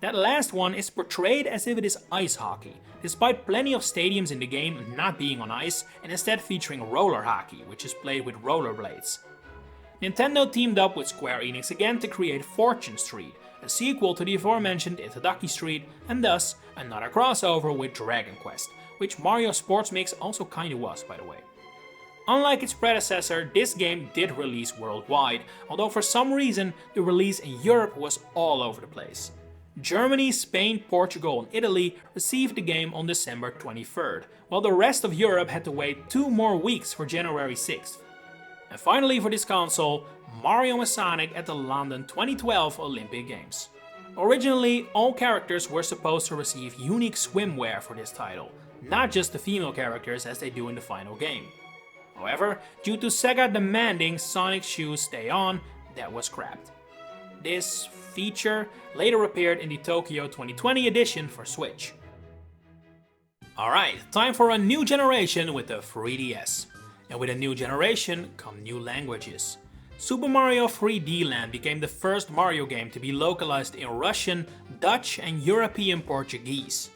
That last one is portrayed as if it is ice hockey, despite plenty of stadiums in the game not being on ice and instead featuring roller hockey, which is played with rollerblades. Nintendo teamed up with Square Enix again to create Fortune Street, a sequel to the aforementioned Itadaki Street, and thus another crossover with Dragon Quest, which Mario Sports Mix also kinda was, by the way. Unlike its predecessor, this game did release worldwide, although for some reason the release in Europe was all over the place. Germany, Spain, Portugal and Italy received the game on December 23rd, while the rest of Europe had to wait 2 more weeks for January 6th. And finally for this console, Mario and Sonic at the London 2012 Olympic Games. Originally, all characters were supposed to receive unique swimwear for this title, not just the female characters as they do in the final game. However, due to Sega demanding Sonic's shoes stay on, that was scrapped. This feature later appeared in the Tokyo 2020 edition for Switch. Alright, time for a new generation with the 3DS. And with a new generation come new languages. Super Mario 3D Land became the first Mario game to be localized in Russian, Dutch and European Portuguese.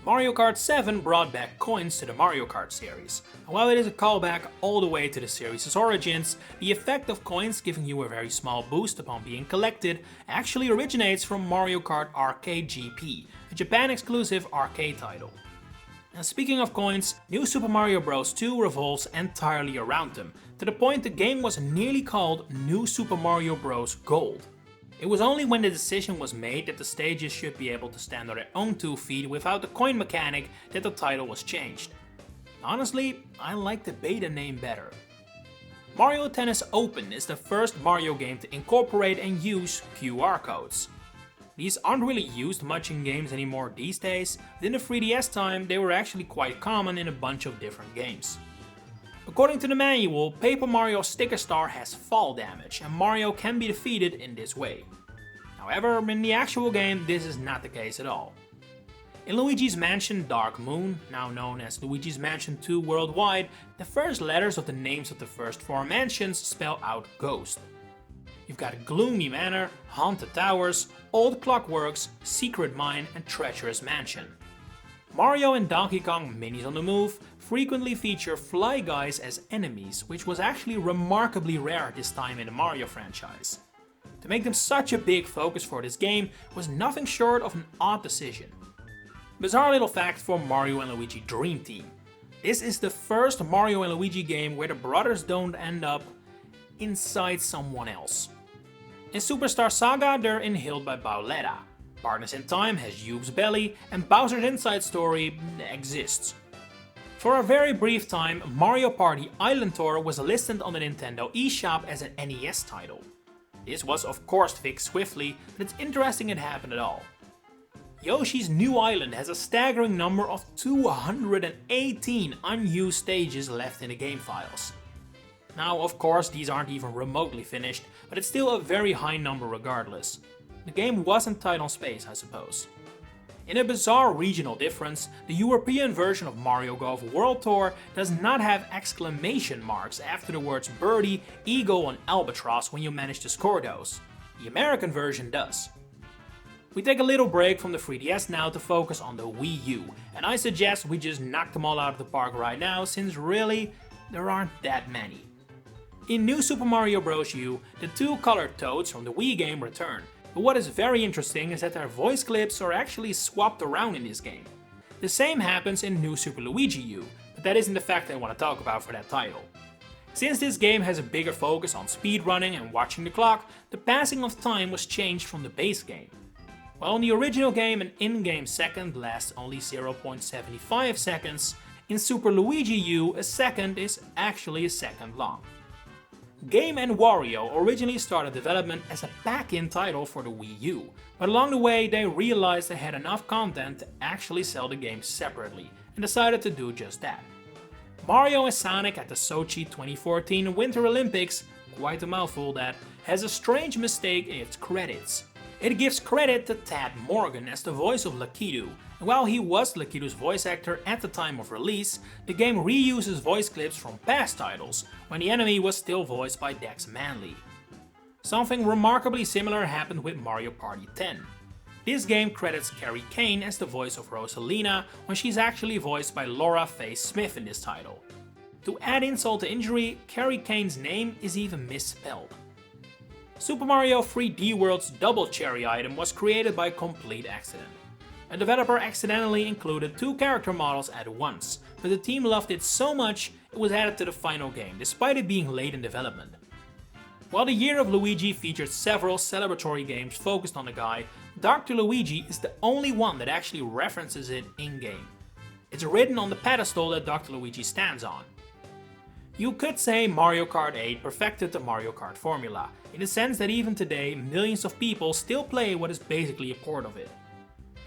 Mario Kart 7 brought back coins to the Mario Kart series, and while it is a callback all the way to the series' origins, the effect of coins giving you a very small boost upon being collected actually originates from Mario Kart Arcade GP, a Japan-exclusive arcade title. And speaking of coins, New Super Mario Bros. 2 revolves entirely around them, to the point the game was nearly called New Super Mario Bros. Gold. It was only when the decision was made that the stages should be able to stand on their own 2 feet without the coin mechanic that the title was changed. Honestly, I like the beta name better. Mario Tennis Open is the first Mario game to incorporate and use QR codes. These aren't really used much in games anymore these days, but in the 3DS time they were actually quite common in a bunch of different games. According to the manual, Paper Mario Sticker Star has fall damage and Mario can be defeated in this way. However, in the actual game this is not the case at all. In Luigi's Mansion Dark Moon, now known as Luigi's Mansion 2 worldwide, the first letters of the names of the first 4 mansions spell out Ghost. You've got Gloomy Manor, Haunted Towers, Old Clockworks, Secret Mine and Treacherous Mansion. Mario and Donkey Kong Minis on the Move frequently feature Fly Guys as enemies, which was actually remarkably rare at this time in the Mario franchise. To make them such a big focus for this game was nothing short of an odd decision. Bizarre little fact for Mario and Luigi Dream Team. This is the first Mario and Luigi game where the brothers don't end up inside someone else. In Superstar Saga they're inhaled by Bowletta, Partners in Time has Yube's belly, and Bowser's Inside Story exists. For a very brief time, Mario Party Island Tour was listed on the Nintendo eShop as an NES title. This was of course fixed swiftly, but it's interesting it happened at all. Yoshi's New Island has a staggering number of 218 unused stages left in the game files. Now, of course, these aren't even remotely finished, but it's still a very high number regardless. The game wasn't tight on space, I suppose. In a bizarre regional difference, the European version of Mario Golf World Tour does not have exclamation marks after the words birdie, eagle and albatross when you manage to score those. The American version does. We take a little break from the 3DS now to focus on the Wii U, and I suggest we just knock them all out of the park right now since really, there aren't that many. In New Super Mario Bros. U, the 2 colored Toads from the Wii game return, but what is very interesting is that their voice clips are actually swapped around in this game. The same happens in New Super Luigi U, but that isn't the fact I want to talk about for that title. Since this game has a bigger focus on speedrunning and watching the clock, the passing of time was changed from the base game. While in the original game an in-game second lasts only 0.75 seconds, in Super Luigi U a second is actually a second long. Game & Wario originally started development as a back-in title for the Wii U, but along the way they realized they had enough content to actually sell the game separately, and decided to do just that. Mario and Sonic at the Sochi 2014 Winter Olympics, quite a mouthful that, has a strange mistake in its credits. It gives credit to Tad Morgan as the voice of Lakitu, and while he was Lakitu's voice actor at the time of release, the game reuses voice clips from past titles, when the enemy was still voiced by Dex Manley. Something remarkably similar happened with Mario Party 10. This game credits Carrie Kane as the voice of Rosalina, when she's actually voiced by Laura Faye Smith in this title. To add insult to injury, Carrie Kane's name is even misspelled. Super Mario 3D World's Double Cherry item was created by complete accident. A developer accidentally included 2 character models at once, but the team loved it so much it was added to the final game, despite it being late in development. While the Year of Luigi featured several celebratory games focused on the guy, Dr. Luigi is the only one that actually references it in-game. It's written on the pedestal that Dr. Luigi stands on. You could say Mario Kart 8 perfected the Mario Kart formula, in the sense that even today millions of people still play what is basically a port of it.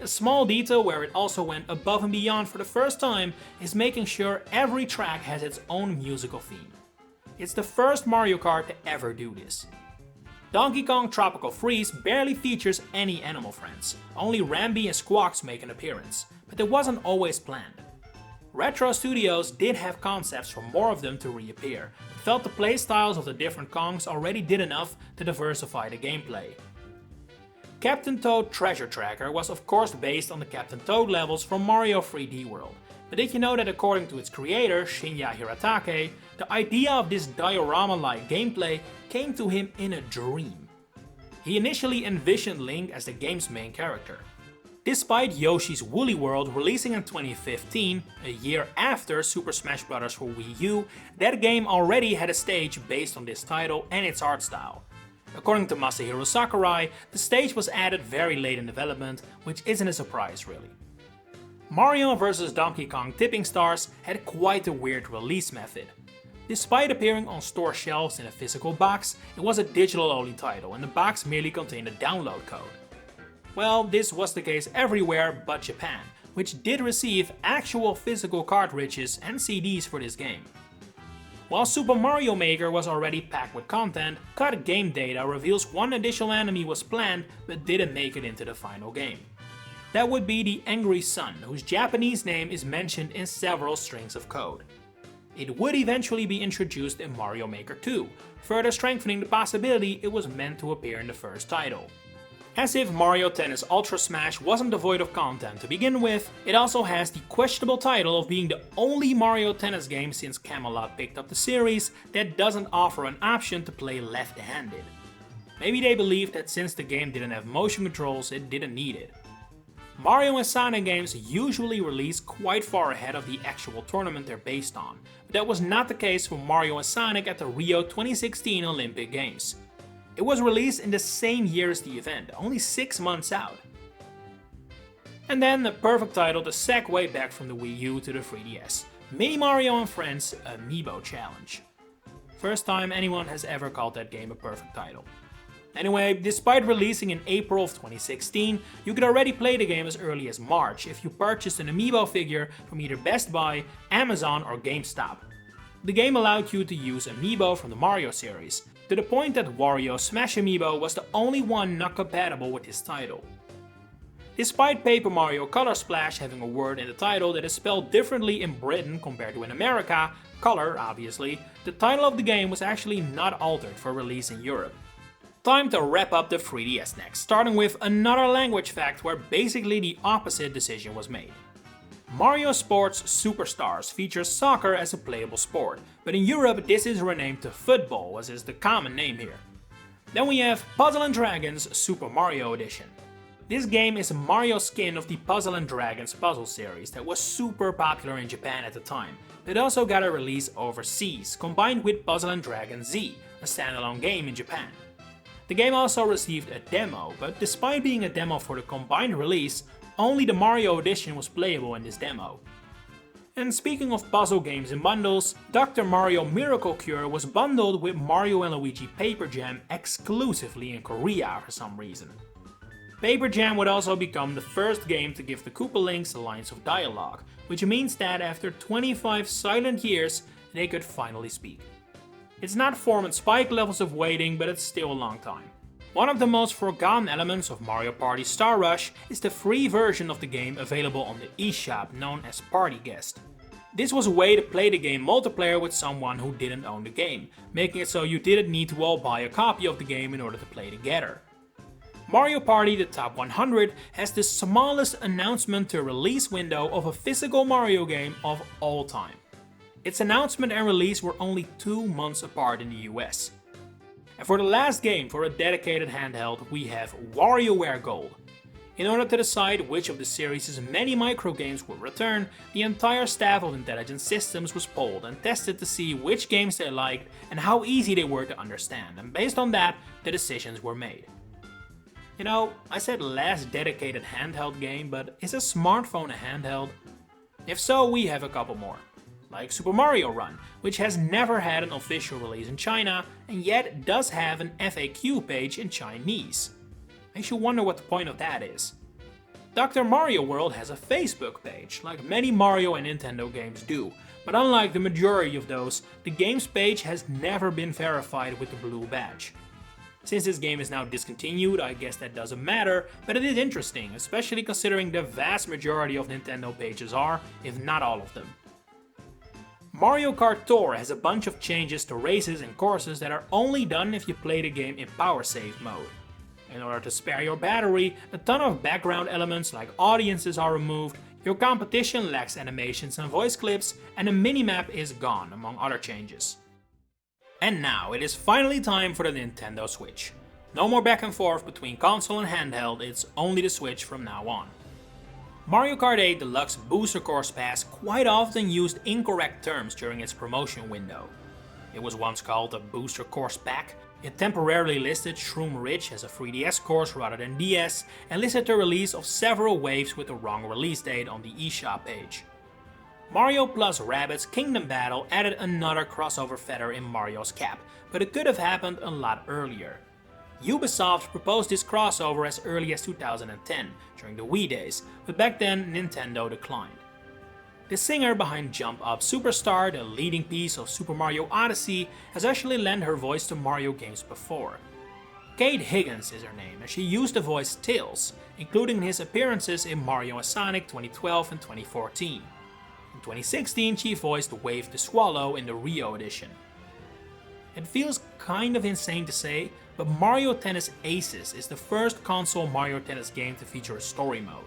A small detail where it also went above and beyond for the first time is making sure every track has its own musical theme. It's the first Mario Kart to ever do this. Donkey Kong Tropical Freeze barely features any animal friends, only Rambi and Squawks make an appearance, but it wasn't always planned. Retro Studios did have concepts for more of them to reappear, but felt the playstyles of the different Kongs already did enough to diversify the gameplay. Captain Toad Treasure Tracker was of course based on the Captain Toad levels from Mario 3D World, but did you know that according to its creator, Shinya Hiratake, the idea of this diorama-like gameplay came to him in a dream. He initially envisioned Link as the game's main character. Despite Yoshi's Woolly World releasing in 2015, a year after Super Smash Bros. For Wii U, that game already had a stage based on this title and its art style. According to Masahiro Sakurai, the stage was added very late in development, which isn't a surprise really. Mario vs Donkey Kong Tipping Stars had quite a weird release method. Despite appearing on store shelves in a physical box, it was a digital-only title and the box merely contained a download code. Well, this was the case everywhere but Japan, which did receive actual physical cartridges and CDs for this game. While Super Mario Maker was already packed with content, cut game data reveals one additional enemy was planned but didn't make it into the final game. That would be the Angry Sun, whose Japanese name is mentioned in several strings of code. It would eventually be introduced in Mario Maker 2, further strengthening the possibility it was meant to appear in the first title. As if Mario Tennis Ultra Smash wasn't devoid of content to begin with, it also has the questionable title of being the only Mario Tennis game since Camelot picked up the series that doesn't offer an option to play left-handed. Maybe they believed that since the game didn't have motion controls, it didn't need it. Mario and Sonic games usually release quite far ahead of the actual tournament they're based on, but that was not the case for Mario and Sonic at the Rio 2016 Olympic Games. It was released in the same year as the event, only 6 months out. And then the perfect title to segue back from the Wii U to the 3DS, Mini Mario and Friends Amiibo Challenge. First time anyone has ever called that game a perfect title. Anyway, despite releasing in April of 2016, you could already play the game as early as March if you purchased an Amiibo figure from either Best Buy, Amazon or GameStop. The game allowed you to use Amiibo from the Mario series, to the point that Wario Smash Amiibo was the only one not compatible with this title. Despite Paper Mario Color Splash having a word in the title that is spelled differently in Britain compared to in America, color obviously, the title of the game was actually not altered for release in Europe. Time to wrap up the 3DS next, starting with another language fact where basically the opposite decision was made. Mario Sports Superstars features soccer as a playable sport, but in Europe this is renamed to football, as is the common name here. Then we have Puzzle & Dragons Super Mario Edition. This game is a Mario skin of the Puzzle & Dragons puzzle series that was super popular in Japan at the time, but also got a release overseas, combined with Puzzle & Dragons Z, a standalone game in Japan. The game also received a demo, but despite being a demo for the combined release, only the Mario edition was playable in this demo. And speaking of puzzle games in bundles, Dr. Mario Miracle Cure was bundled with Mario & Luigi Paper Jam exclusively in Korea for some reason. Paper Jam would also become the first game to give the Koopalings lines of dialogue, which means that after 25 silent years, they could finally speak. It's not Form and Spike levels of waiting, but it's still a long time. One of the most forgotten elements of Mario Party Star Rush is the free version of the game available on the eShop known as Party Guest. This was a way to play the game multiplayer with someone who didn't own the game, making it so you didn't need to all buy a copy of the game in order to play together. Mario Party The Top 100 has the smallest announcement to release window of a physical Mario game of all time. Its announcement and release were only 2 months apart in the US. And for the last game for a dedicated handheld, we have WarioWare Gold. In order to decide which of the series' many microgames would return, the entire staff of Intelligent Systems was polled and tested to see which games they liked and how easy they were to understand, and based on that, the decisions were made. You know, I said last dedicated handheld game, but is a smartphone a handheld? If so, we have a couple more. Like Super Mario Run, which has never had an official release in China, and yet does have an FAQ page in Chinese. Makes you wonder what the point of that is. Dr. Mario World has a Facebook page, like many Mario and Nintendo games do, but unlike the majority of those, the game's page has never been verified with the blue badge. Since this game is now discontinued, I guess that doesn't matter, but it is interesting, especially considering the vast majority of Nintendo pages are, if not all of them. Mario Kart Tour has a bunch of changes to races and courses that are only done if you play the game in power save mode. In order to spare your battery, a ton of background elements like audiences are removed, your competition lacks animations and voice clips, and the minimap is gone, among other changes. And now, it is finally time for the Nintendo Switch. No more back and forth between console and handheld, it's only the Switch from now on. Mario Kart 8 Deluxe Booster Course Pass quite often used incorrect terms during its promotion window. It was once called a Booster Course Pack. It temporarily listed Shroom Ridge as a 3DS course rather than DS, and listed the release of several waves with the wrong release date on the eShop page. Mario plus Rabbids Kingdom Battle added another crossover feather in Mario's cap, but it could have happened a lot earlier. Ubisoft proposed this crossover as early as 2010, during the Wii days, but back then Nintendo declined. The singer behind Jump Up Superstar, the leading piece of Super Mario Odyssey, has actually lent her voice to Mario games before. Kate Higgins is her name, and she used the voice Tails, including his appearances in Mario and Sonic 2012 and 2014. In 2016, she voiced Wave the Swallow in the Rio edition. It feels kind of insane to say, but Mario Tennis Aces is the first console Mario Tennis game to feature a story mode.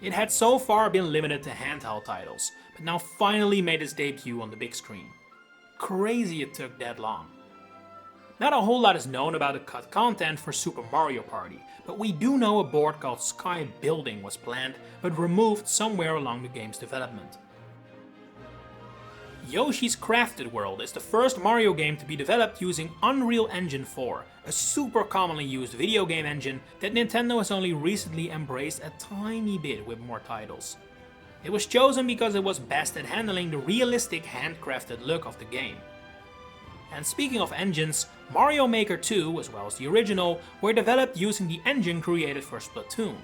It had so far been limited to handheld titles, but now finally made its debut on the big screen. Crazy it took that long. Not a whole lot is known about the cut content for Super Mario Party, but we do know a board called Sky Building was planned, but removed somewhere along the game's development. Yoshi's Crafted World is the first Mario game to be developed using Unreal Engine 4, a super commonly used video game engine that Nintendo has only recently embraced a tiny bit with more titles. It was chosen because it was best at handling the realistic handcrafted look of the game. And speaking of engines, Mario Maker 2, as well as the original, were developed using the engine created for Splatoon.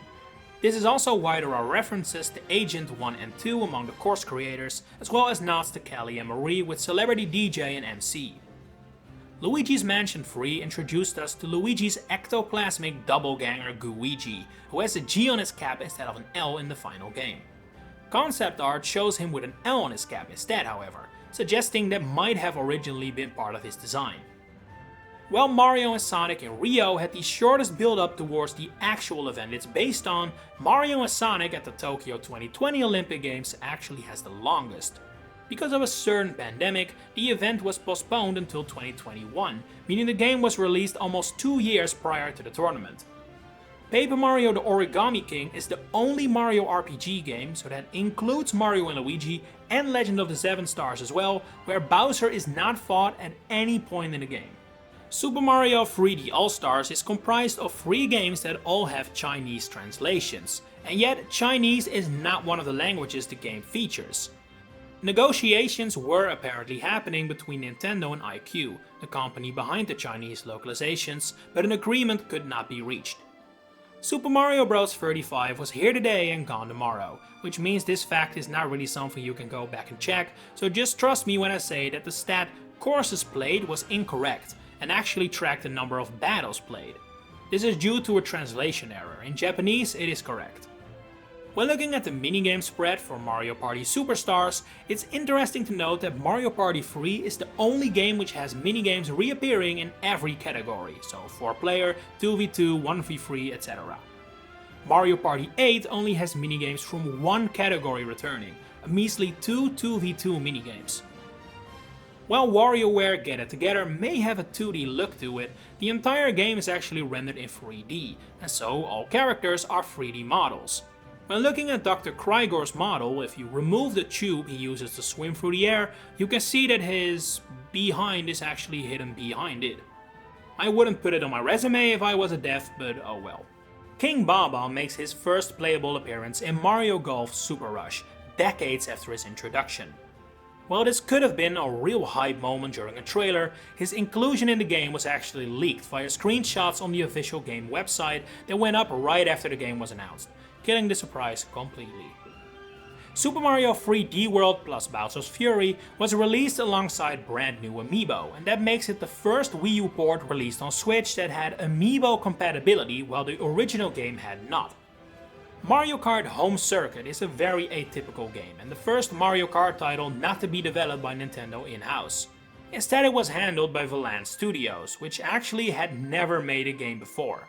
This is also why there are references to Agent 1 and 2 among the course creators, as well as nods to Kelly and Marie with celebrity DJ and MC. Luigi's Mansion 3 introduced us to Luigi's ectoplasmic doppelganger Gooigi, who has a G on his cap instead of an L in the final game. Concept art shows him with an L on his cap instead, however, suggesting that might have originally been part of his design. While Mario and Sonic in Rio had the shortest build-up towards the actual event it's based on, Mario and Sonic at the Tokyo 2020 Olympic Games actually has the longest. Because of a certain pandemic, the event was postponed until 2021, meaning the game was released almost 2 years prior to the tournament. Paper Mario the Origami King is the only Mario RPG game, so that includes Mario and Luigi and Legend of the Seven Stars as well, where Bowser is not fought at any point in the game. Super Mario 3D All-Stars is comprised of 3 games that all have Chinese translations, and yet Chinese is not one of the languages the game features. Negotiations were apparently happening between Nintendo and iQue, the company behind the Chinese localizations, but an agreement could not be reached. Super Mario Bros. 35 was here today and gone tomorrow, which means this fact is not really something you can go back and check, so just trust me when I say that the stat courses played was incorrect, and actually tracked the number of battles played. This is due to a translation error. In Japanese, it is correct. When looking at the minigame spread for Mario Party Superstars, it's interesting to note that Mario Party 3 is the only game which has minigames reappearing in every category, so 4-player, 2v2, 1v3, etc. Mario Party 8 only has minigames from one category returning, a measly 2 2v2 minigames. While WarioWare Get It Together may have a 2D look to it, the entire game is actually rendered in 3D, and so all characters are 3D models. When looking at Dr. Krygor's model, if you remove the tube he uses to swim through the air, you can see that his behind is actually hidden behind it. I wouldn't put it on my resume if I was a dev, but oh well. King Baba makes his first playable appearance in Mario Golf Super Rush, decades after his introduction. While this could have been a real hype moment during a trailer, his inclusion in the game was actually leaked via screenshots on the official game website that went up right after the game was announced, killing the surprise completely. Super Mario 3D World plus Bowser's Fury was released alongside brand new amiibo, and that makes it the first Wii U port released on Switch that had amiibo compatibility while the original game had not. Mario Kart Home Circuit is a very atypical game and the first Mario Kart title not to be developed by Nintendo in-house. Instead it was handled by Valan Studios, which actually had never made a game before.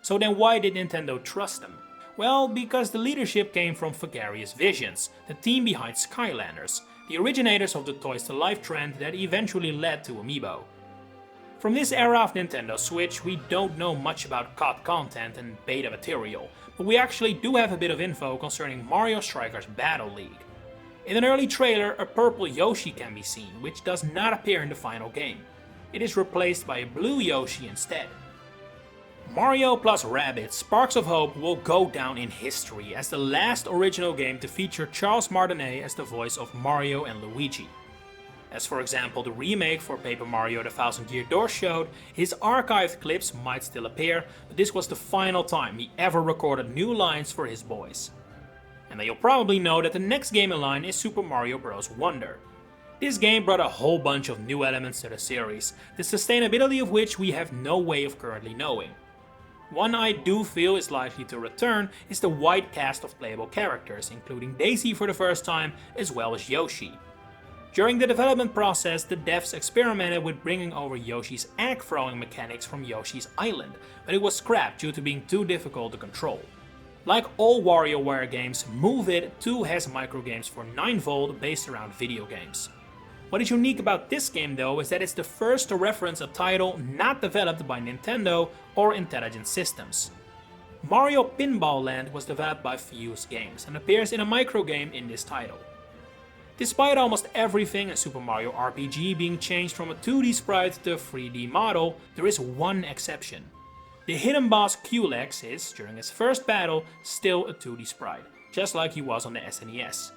So then why did Nintendo trust them? Well, because the leadership came from Vicarious Visions, the team behind Skylanders, the originators of the Toys to Life trend that eventually led to Amiibo. From this era of Nintendo Switch, we don't know much about COD content and beta material, but we actually do have a bit of info concerning Mario Strikers Battle League. In an early trailer, a purple Yoshi can be seen, which does not appear in the final game. It is replaced by a blue Yoshi instead. Mario plus Rabbids Sparks of Hope will go down in history as the last original game to feature Charles Martinet as the voice of Mario and Luigi. As for example the remake for Paper Mario The Thousand Year Door showed, his archived clips might still appear, but this was the final time he ever recorded new lines for his voice. And then you'll probably know that the next game in line is Super Mario Bros. Wonder. This game brought a whole bunch of new elements to the series, the sustainability of which we have no way of currently knowing. One I do feel is likely to return is the wide cast of playable characters, including Daisy for the first time, as well as Yoshi. During the development process, the devs experimented with bringing over Yoshi's egg throwing mechanics from Yoshi's Island, but it was scrapped due to being too difficult to control. Like all WarioWare games, Move It too has microgames for 9V based around video games. What is unique about this game though is that it's the first to reference a title not developed by Nintendo or Intelligent Systems. Mario Pinball Land was developed by Fuse Games and appears in a microgame in this title. Despite almost everything in Super Mario RPG being changed from a 2D sprite to a 3D model, there is one exception. The hidden boss Culex is, during his first battle, still a 2D sprite, just like he was on the SNES.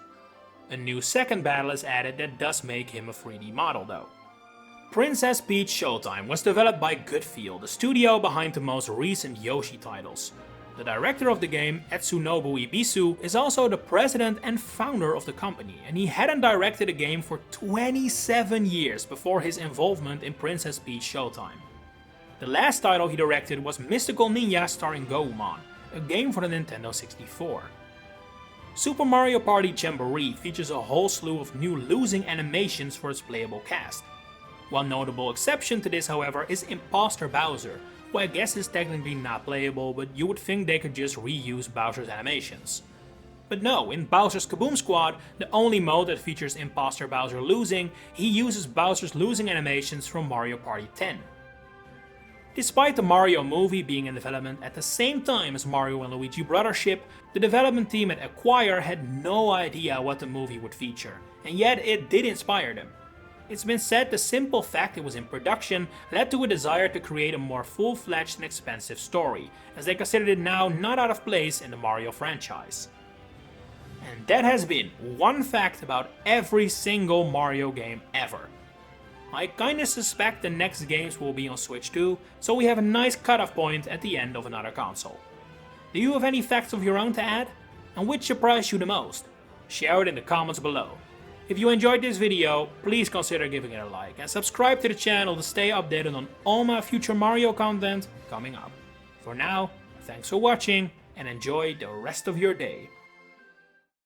A new second battle is added that does make him a 3D model though. Princess Peach Showtime was developed by Goodfield, the studio behind the most recent Yoshi titles. The director of the game, Etsunobu Ibisu, is also the president and founder of the company, and he hadn't directed a game for 27 years before his involvement in Princess Peach Showtime. The last title he directed was Mystical Ninja starring Goemon, a game for the Nintendo 64. Super Mario Party Jamboree features a whole slew of new losing animations for its playable cast. One notable exception to this, however, is Imposter Bowser, who I guess is technically not playable, but you would think they could just reuse Bowser's animations. But no, in Bowser's Kaboom Squad, the only mode that features Imposter Bowser losing, he uses Bowser's losing animations from Mario Party 10. Despite the Mario movie being in development at the same time as Mario and Luigi Brothership, the development team at Acquire had no idea what the movie would feature, and yet it did inspire them. It's been said the simple fact it was in production led to a desire to create a more full-fledged and expensive story, as they considered it now not out of place in the Mario franchise. And that has been one fact about every single Mario game ever. I kinda suspect the next games will be on Switch too, so we have a nice cutoff point at the end of another console. Do you have any facts of your own to add? And which surprised you the most? Share it in the comments below. If you enjoyed this video, please consider giving it a like and subscribe to the channel to stay updated on all my future Mario content coming up. For now, thanks for watching and enjoy the rest of your day.